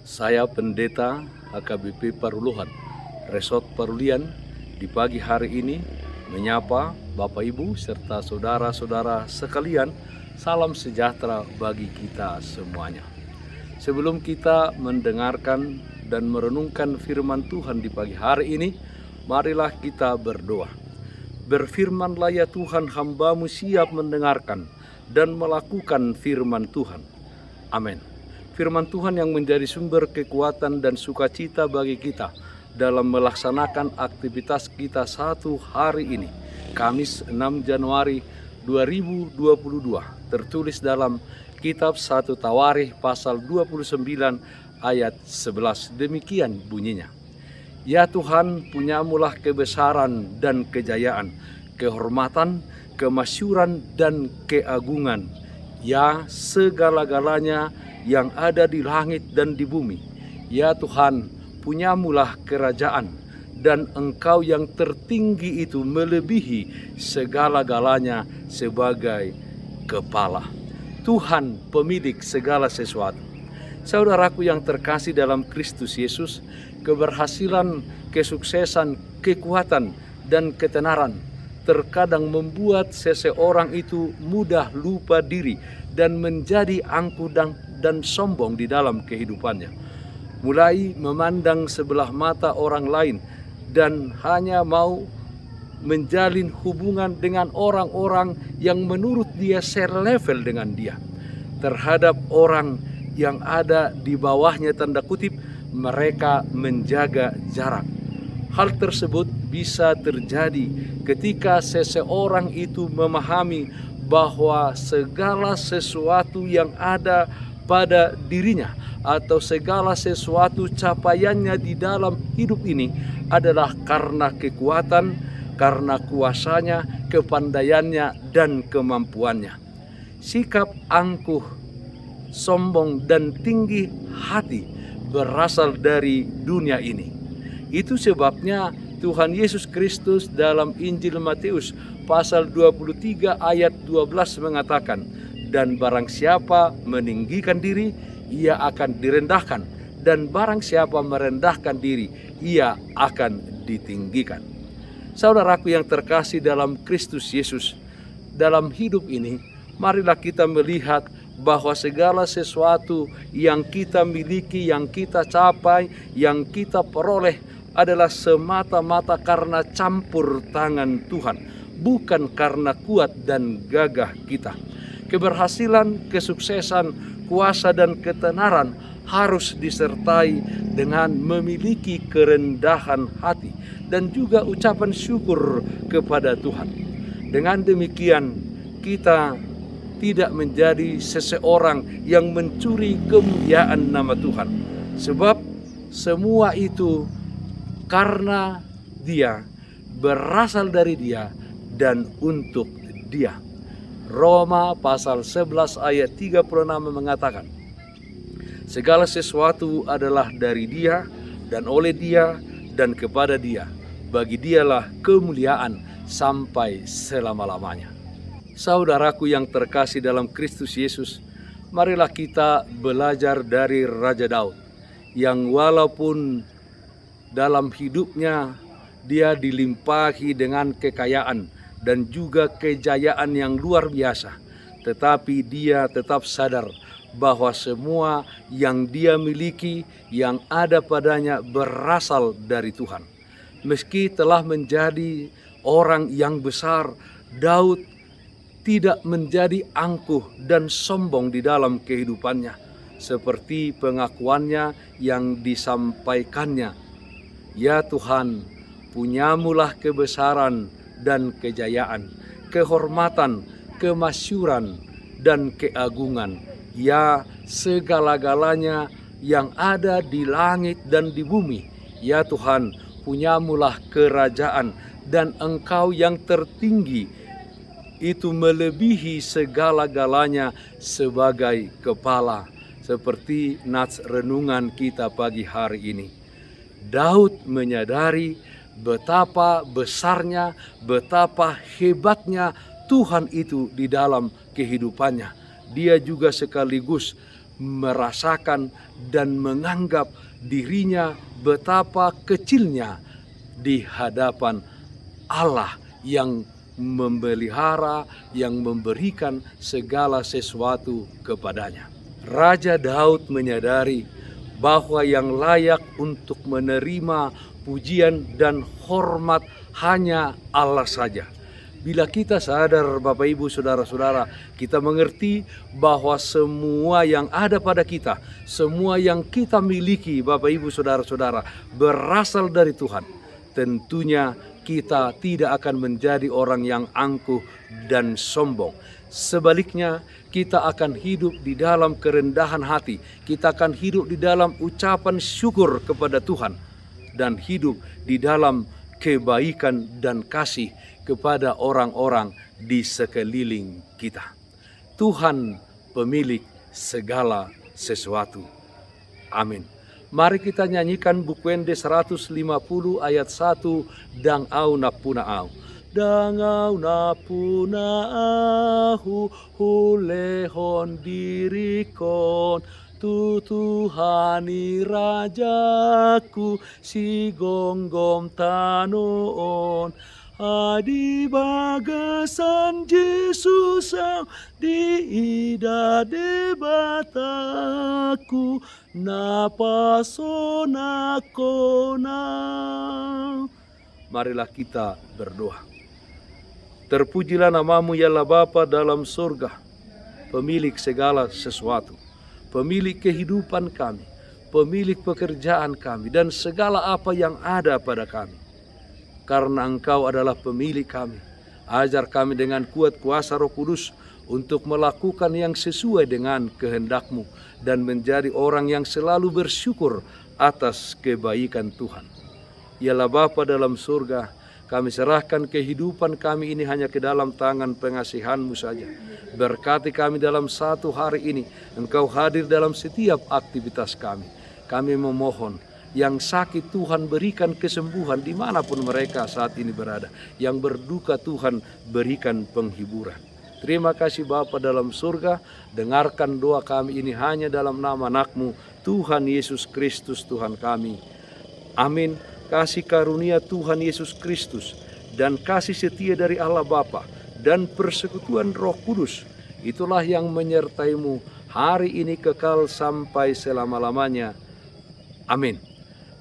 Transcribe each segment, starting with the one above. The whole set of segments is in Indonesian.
Saya Pendeta HKBP Paruluhan, Resort Parulian, di pagi hari ini menyapa Bapak Ibu serta saudara-saudara sekalian, salam sejahtera bagi kita semuanya. Sebelum kita mendengarkan dan merenungkan firman Tuhan di pagi hari ini, marilah kita berdoa. Berfirmanlah ya Tuhan, hamba-Mu siap mendengarkan dan melakukan firman Tuhan. Amin. Firman Tuhan yang menjadi sumber kekuatan dan sukacita bagi kita dalam melaksanakan aktivitas kita satu hari ini, Kamis 6 Januari 2022, tertulis dalam kitab 1 Tawarikh pasal 29 ayat 11. Demikian bunyinya. Ya Tuhan, punyamulah kebesaran dan kejayaan, kehormatan, kemasyuran dan keagungan, ya segala-galanya yang ada di langit dan di bumi. Ya Tuhan, punyamulah kerajaan, dan Engkau yang tertinggi itu melebihi segala-galanya sebagai kepala. Tuhan pemilik segala sesuatu. Saudaraku yang terkasih dalam Kristus Yesus, keberhasilan, kesuksesan, kekuatan, dan ketenaran terkadang membuat seseorang itu mudah lupa diri dan menjadi angkuh dan sombong di dalam kehidupannya. Mulai memandang sebelah mata orang lain dan hanya mau menjalin hubungan dengan orang-orang yang menurut dia selevel dengan dia. Terhadap orang yang ada di bawahnya, tanda kutip, mereka menjaga jarak. Hal tersebut bisa terjadi ketika seseorang itu memahami bahwa segala sesuatu yang ada pada dirinya atau segala sesuatu capaiannya di dalam hidup ini adalah karena kekuatan, karena kuasanya, kepandaiannya, dan kemampuannya. Sikap angkuh, sombong, dan tinggi hati berasal dari dunia ini. Itu sebabnya Tuhan Yesus Kristus dalam Injil Matius pasal 23 ayat 12 mengatakan, dan barang siapa meninggikan diri, ia akan direndahkan, dan barang siapa merendahkan diri, ia akan ditinggikan. Saudaraku yang terkasih dalam Kristus Yesus, dalam hidup ini, marilah kita melihat bahwa segala sesuatu yang kita miliki, yang kita capai, yang kita peroleh adalah semata-mata karena campur tangan Tuhan, bukan karena kuat dan gagah kita. Keberhasilan, kesuksesan, kuasa, dan ketenaran harus disertai dengan memiliki kerendahan hati dan juga ucapan syukur kepada Tuhan. Dengan demikian, kita tidak menjadi seseorang yang mencuri kemuliaan nama Tuhan, sebab semua itu karena Dia, berasal dari Dia, dan untuk Dia. Roma pasal 11 ayat 36 mengatakan, segala sesuatu adalah dari Dia, dan oleh Dia, dan kepada Dia. Bagi Dialah kemuliaan sampai selama-lamanya. Saudaraku yang terkasih dalam Kristus Yesus, marilah kita belajar dari Raja Daud, yang walaupun dalam hidupnya dia dilimpahi dengan kekayaan dan juga kejayaan yang luar biasa, tetapi dia tetap sadar bahwa semua yang dia miliki, yang ada padanya, berasal dari Tuhan. Meski telah menjadi orang yang besar, Daud tidak menjadi angkuh dan sombong di dalam kehidupannya, seperti pengakuannya yang disampaikannya. Ya Tuhan, punyamulah kebesaran dan kejayaan, kehormatan, kemasyuran, dan keagungan, ya segala-galanya yang ada di langit dan di bumi. Ya Tuhan, punyamulah kerajaan, dan Engkau yang tertinggi itu melebihi segala-galanya sebagai kepala. Seperti nats renungan kita pagi hari ini, Daud menyadari betapa besarnya, betapa hebatnya Tuhan itu di dalam kehidupannya. Dia juga sekaligus merasakan dan menganggap dirinya betapa kecilnya di hadapan Allah yang memelihara, yang memberikan segala sesuatu kepadanya. Raja Daud menyadari bahwa yang layak untuk menerima pujian dan hormat hanya Allah saja. Bila kita sadar, Bapak Ibu, saudara-saudara, kita mengerti bahwa semua yang ada pada kita, semua yang kita miliki, Bapak Ibu, saudara-saudara, berasal dari Tuhan. Tentunya kita tidak akan menjadi orang yang angkuh dan sombong. Sebaliknya, kita akan hidup di dalam kerendahan hati. Kita akan hidup di dalam ucapan syukur kepada Tuhan dan hidup di dalam kebaikan dan kasih kepada orang-orang di sekeliling kita. Tuhan pemilik segala sesuatu. Amin. Mari kita nyanyikan Bukwende 150 ayat 1, Dang au napuna au. Dang au napuna au hulehon dirikon. Tuhani rajaku si gonggom tanoon. Adi bagasan Yesus di ida debataku napasona kona. Marilah kita berdoa. Terpujilah namamu ya Allah Bapa dalam surga, pemilik segala sesuatu, pemilik kehidupan kami, pemilik pekerjaan kami, dan segala apa yang ada pada kami. Karena Engkau adalah pemilik kami, ajar kami dengan kuat kuasa Roh Kudus untuk melakukan yang sesuai dengan kehendak-Mu dan menjadi orang yang selalu bersyukur atas kebaikan Tuhan. Yalah Bapa dalam surga, kami serahkan kehidupan kami ini hanya ke dalam tangan pengasihan-Mu saja. Berkati kami dalam satu hari ini, Engkau hadir dalam setiap aktivitas kami. Kami memohon, yang sakit Tuhan berikan kesembuhan dimanapun mereka saat ini berada. Yang berduka Tuhan berikan penghiburan. Terima kasih Bapa dalam surga, dengarkan doa kami ini hanya dalam nama anak-Mu, Tuhan Yesus Kristus Tuhan kami. Amin. Kasih karunia Tuhan Yesus Kristus dan kasih setia dari Allah Bapa dan persekutuan Roh Kudus, itulah yang menyertai-Mu hari ini kekal sampai selama-lamanya. Amin.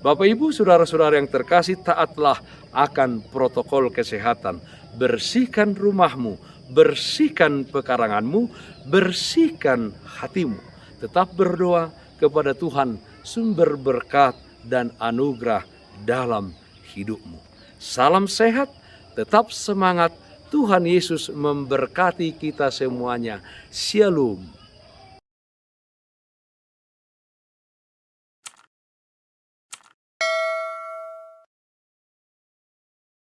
Bapak Ibu, saudara-saudara yang terkasih, taatlah akan protokol kesehatan. Bersihkan rumahmu, bersihkan pekaranganmu, bersihkan hatimu. Tetap berdoa kepada Tuhan, sumber berkat dan anugerah dalam hidupmu. Salam sehat, tetap semangat. Tuhan Yesus memberkati kita semuanya. Shalom.